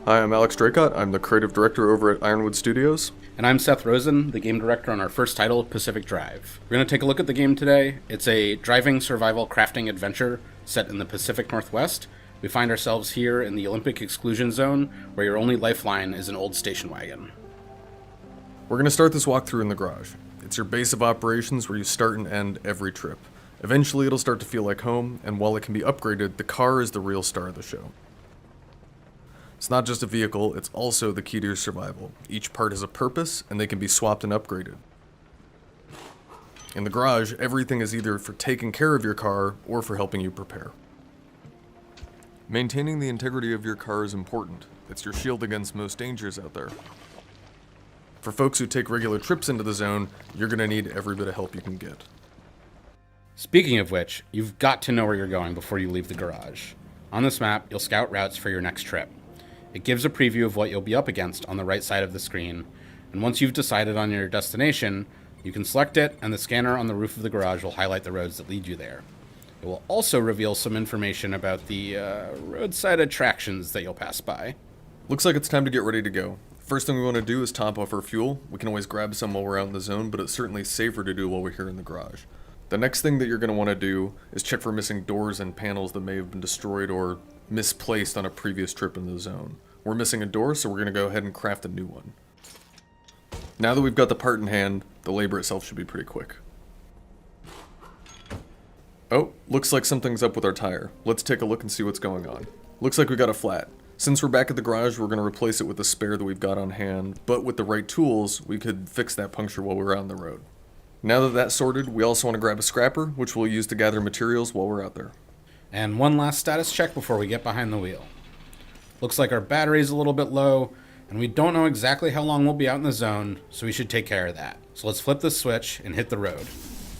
Hi, I'm Alex Dracott. I'm the creative director over at Ironwood Studios. And I'm Seth Rosen, the game director on our first title, Pacific Drive. We're going to take a look at the game today. It's a driving survival crafting adventure set in the Pacific Northwest. We find ourselves here in the Olympic Exclusion Zone, where your only lifeline is an old station wagon. We're going to start this walkthrough in the garage. It's your base of operations where you start and end every trip. Eventually it'll start to feel like home, and while it can be upgraded, the car is the real star of the show. It's not just a vehicle, it's also the key to your survival. Each part has a purpose, and they can be swapped and upgraded. In the garage, everything is either for taking care of your car or for helping you prepare. Maintaining the integrity of your car is important. It's your shield against most dangers out there. For folks who take regular trips into the zone, you're going to need every bit of help you can get. Speaking of which, you've got to know where you're going before you leave the garage. On this map, you'll scout routes for your next trip. It gives a preview of what you'll be up against on the right side of the screen, and once you've decided on your destination, you can select it, and the scanner on the roof of the garage will highlight the roads that lead you there. It will also reveal some information about the roadside attractions that you'll pass by. Looks like it's time to get ready to go. First thing we want to do is top off our fuel. We can always grab some while we're out in the zone, but it's certainly safer to do while we're here in the garage. The next thing that you're going to want to do is check for missing doors and panels that may have been destroyed or misplaced on a previous trip in the zone. We're missing a door, so we're going to go ahead and craft a new one. Now that we've got the part in hand, the labor itself should be pretty quick. Oh, looks like something's up with our tire. Let's take a look and see what's going on. Looks like we got a flat. Since we're back at the garage, we're going to replace it with the spare that we've got on hand, but with the right tools, we could fix that puncture while we're out on the road. Now that that's sorted, we also want to grab a scrapper, which we'll use to gather materials while we're out there. And one last status check before we get behind the wheel. Looks like our battery's a little bit low, and we don't know exactly how long we'll be out in the zone, so we should take care of that. So let's flip this switch and hit the road.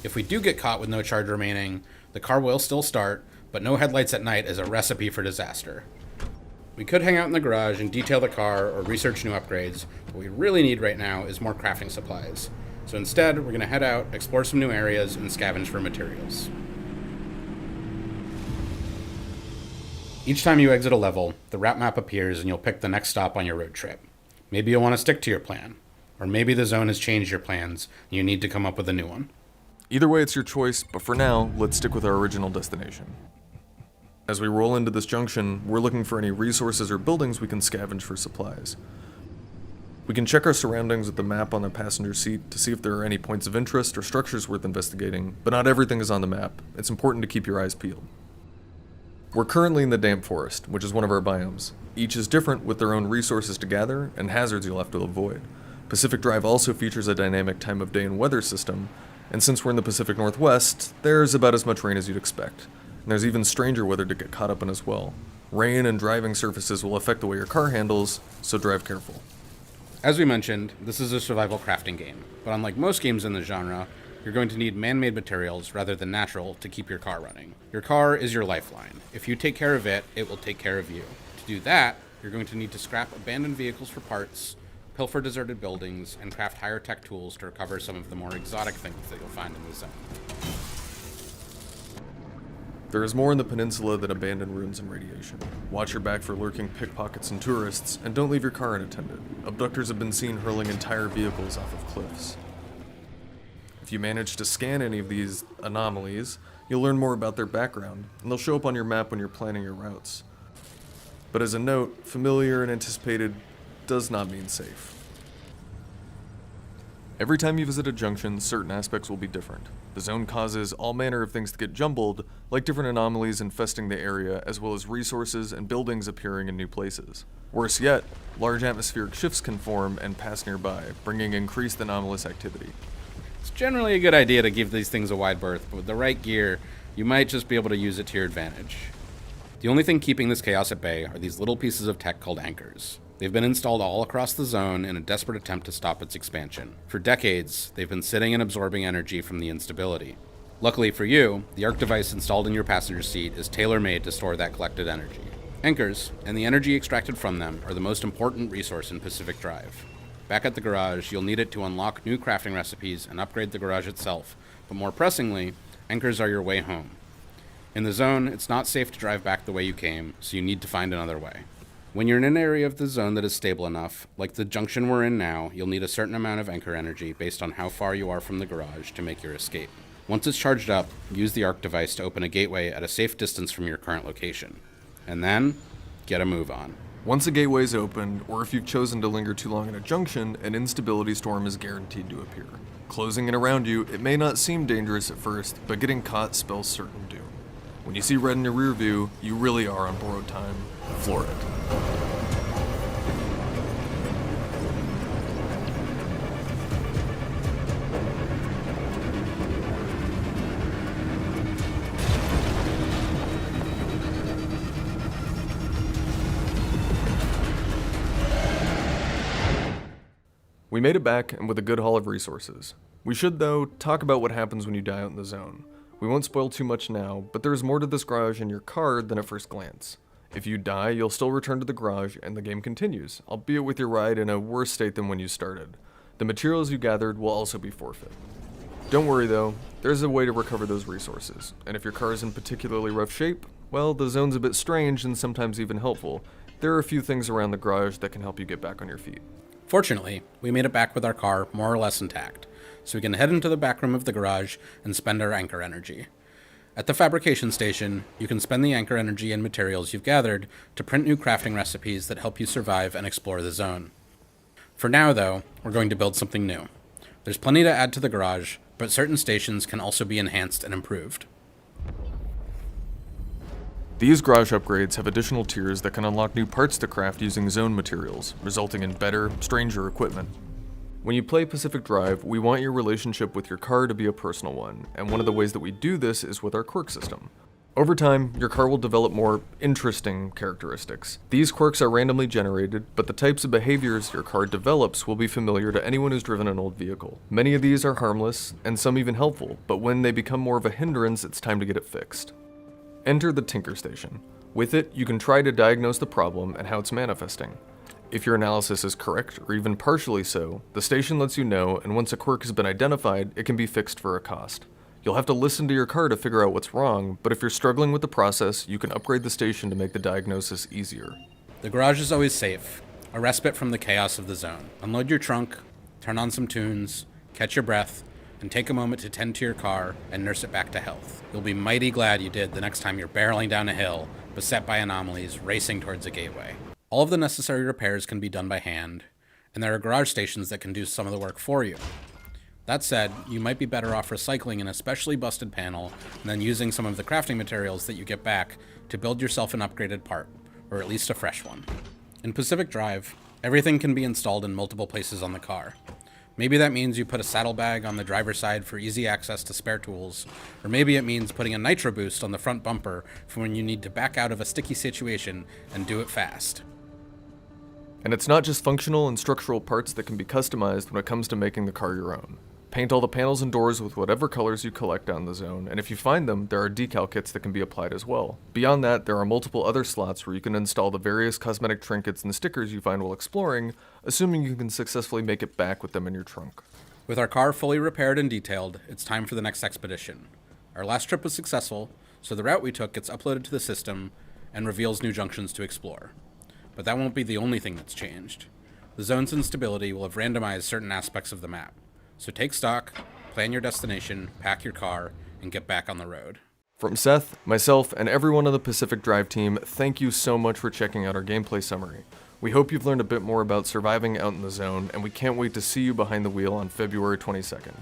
If we do get caught with no charge remaining, the car will still start, but no headlights at night is a recipe for disaster. We could hang out in the garage and detail the car or research new upgrades. What we really need right now is more crafting supplies. So instead, we're going to head out, explore some new areas, and scavenge for materials. Each time you exit a level, the route map appears and you'll pick the next stop on your road trip. Maybe you'll want to stick to your plan, or maybe the zone has changed your plans and you need to come up with a new one. Either way, it's your choice, but for now, let's stick with our original destination. As we roll into this junction, we're looking for any resources or buildings we can scavenge for supplies. We can check our surroundings with the map on the passenger seat to see if there are any points of interest or structures worth investigating, but not everything is on the map. It's important to keep your eyes peeled. We're currently in the damp forest, which is one of our biomes. Each is different with their own resources to gather and hazards you'll have to avoid. Pacific Drive also features a dynamic time of day and weather system, and since we're in the Pacific Northwest, there's about as much rain as you'd expect. And there's even stranger weather to get caught up in as well. Rain and driving surfaces will affect the way your car handles, so drive careful. As we mentioned, this is a survival crafting game, but unlike most games in the genre, you're going to need man-made materials rather than natural to keep your car running. Your car is your lifeline. If you take care of it, it will take care of you. To do that, you're going to need to scrap abandoned vehicles for parts, pilfer deserted buildings, and craft higher tech tools to recover some of the more exotic things that you'll find in the zone. There is more in the peninsula than abandoned ruins and radiation. Watch your back for lurking pickpockets and tourists, and don't leave your car unattended. Abductors have been seen hurling entire vehicles off of cliffs. If you manage to scan any of these anomalies, you'll learn more about their background, and they'll show up on your map when you're planning your routes. But as a note, familiar and anticipated does not mean safe. Every time you visit a junction, certain aspects will be different. The zone causes all manner of things to get jumbled, like different anomalies infesting the area, as well as resources and buildings appearing in new places. Worse yet, large atmospheric shifts can form and pass nearby, bringing increased anomalous activity. It's generally a good idea to give these things a wide berth, but with the right gear, you might just be able to use it to your advantage. The only thing keeping this chaos at bay are these little pieces of tech called anchors. They've been installed all across the zone in a desperate attempt to stop its expansion. For decades, they've been sitting and absorbing energy from the instability. Luckily for you, the ARC device installed in your passenger seat is tailor-made to store that collected energy. Anchors, and the energy extracted from them, are the most important resource in Pacific Drive. Back at the garage, you'll need it to unlock new crafting recipes and upgrade the garage itself, but more pressingly, anchors are your way home. In the zone, it's not safe to drive back the way you came, so you need to find another way. When you're in an area of the zone that is stable enough, like the junction we're in now, you'll need a certain amount of anchor energy based on how far you are from the garage to make your escape. Once it's charged up, use the ARC device to open a gateway at a safe distance from your current location. And then, get a move on. Once a gateway is opened, or if you've chosen to linger too long in a junction, an instability storm is guaranteed to appear. Closing in around you, it may not seem dangerous at first, but getting caught spells certain doom. When you see red in your rear view, you really are on borrowed time. Floor it. We made it back, and with a good haul of resources. We should, though, talk about what happens when you die out in the zone. We won't spoil too much now, but there is more to this garage and your car than at first glance. If you die, you'll still return to the garage, and the game continues, albeit with your ride in a worse state than when you started. The materials you gathered will also be forfeit. Don't worry though, there's a way to recover those resources, and if your car is in particularly rough shape, well, the zone's a bit strange and sometimes even helpful. There are a few things around the garage that can help you get back on your feet. Fortunately, we made it back with our car more or less intact, so we can head into the back room of the garage and spend our anchor energy. At the fabrication station, you can spend the anchor energy and materials you've gathered to print new crafting recipes that help you survive and explore the zone. For now, though, we're going to build something new. There's plenty to add to the garage, but certain stations can also be enhanced and improved. These garage upgrades have additional tiers that can unlock new parts to craft using zone materials, resulting in better, stranger equipment. When you play Pacific Drive, we want your relationship with your car to be a personal one, and one of the ways that we do this is with our quirk system. Over time, your car will develop more interesting characteristics. These quirks are randomly generated, but the types of behaviors your car develops will be familiar to anyone who's driven an old vehicle. Many of these are harmless, and some even helpful, but when they become more of a hindrance, it's time to get it fixed. Enter the Tinker Station. With it, you can try to diagnose the problem and how it's manifesting. If your analysis is correct, or even partially so, the station lets you know, and once a quirk has been identified, it can be fixed for a cost. You'll have to listen to your car to figure out what's wrong, but if you're struggling with the process, you can upgrade the station to make the diagnosis easier. The garage is always safe, a respite from the chaos of the zone. Unload your trunk, turn on some tunes, catch your breath, and take a moment to tend to your car and nurse it back to health. You'll be mighty glad you did the next time you're barreling down a hill, beset by anomalies, racing towards a gateway. All of the necessary repairs can be done by hand, and there are garage stations that can do some of the work for you. That said, you might be better off recycling an especially busted panel and then using some of the crafting materials that you get back to build yourself an upgraded part, or at least a fresh one. In Pacific Drive, everything can be installed in multiple places on the car. Maybe that means you put a saddlebag on the driver's side for easy access to spare tools, or maybe it means putting a nitro boost on the front bumper for when you need to back out of a sticky situation and do it fast. And it's not just functional and structural parts that can be customized when it comes to making the car your own. Paint all the panels and doors with whatever colors you collect down the zone, and if you find them, there are decal kits that can be applied as well. Beyond that, there are multiple other slots where you can install the various cosmetic trinkets and stickers you find while exploring, assuming you can successfully make it back with them in your trunk. With our car fully repaired and detailed, it's time for the next expedition. Our last trip was successful, so the route we took gets uploaded to the system and reveals new junctions to explore. But that won't be the only thing that's changed. The zone's instability will have randomized certain aspects of the map. So take stock, plan your destination, pack your car, and get back on the road. From Seth, myself, and everyone on the Pacific Drive team, thank you so much for checking out our gameplay summary. We hope you've learned a bit more about surviving out in the zone, and we can't wait to see you behind the wheel on February 22nd.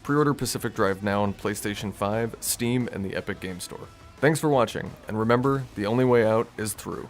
Pre-order Pacific Drive now on PlayStation 5, Steam, and the Epic Game Store. Thanks for watching, and remember, the only way out is through.